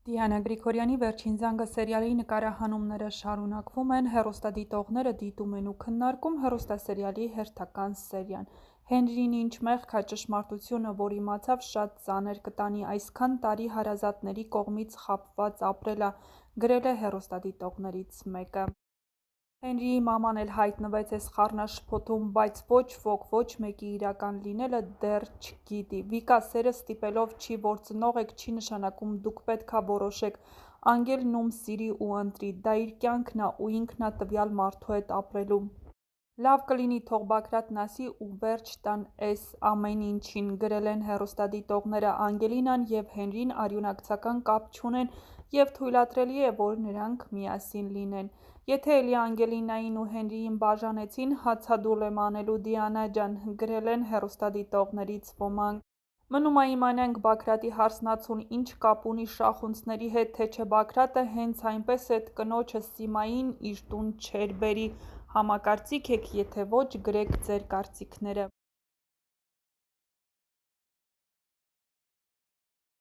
Դիանա Գրիգորյանի «Վերջին զանգը» սերիալի նկարահանումները շարունակվում են, հեռուստադիտողները դիտում են ու քննարկում հեռուստասերիալի հերթական սերիան։ Հենրին ինչ մեղք ա ճշմարտությունը, որ իմացավ, շատ ծանր կտանի, այսքան տարի հարազատների կողմից խաբված ապրելը, գրել է հեռուստադիտողներից մեկը։ Հենրիի մաման էլ հայտնվեց էս խառնաշփոթում, բայց ոչ ոք, ոչ մեկի իրական լինելը դեռ չգիտի։ Վիկա սերը ստիպելով չի, որ ծնող եք, չի նշանակում դուք պետք ա որոշեք, անգելն ում սիրի ու ընտրի, դա իր կյանքն ա ու ինքն ա տվյալ մարդու հետ ապրելու։ Լավ կլինի թող Բագրատն ասի ու վերջ տան էս ամեն ինչին, գրել են հեռուստադիտողները։ Անգելինան և Հենրին արյունակցական կապ չունեն և թույլատրելի է, որ նրանք միասին լինեն։ Եթե էլի Անգելինային ու Հենրիին բաժանեցին, հացադուլ եմ անելու, Դիանա ջան, գրել են հեռուստադիտողներից ոմանք։ Մնում ա իմանանք Բագրատի հարսնացուն ինչ կապ ունի շախունցների հետ, թե չէ Բագրատը հենց այնպես էտ կնոջը Սիմային իր տուն չէր բերի։ Համակարծիք եք, եթե ոչ, գրեք ձեր կարծիքները։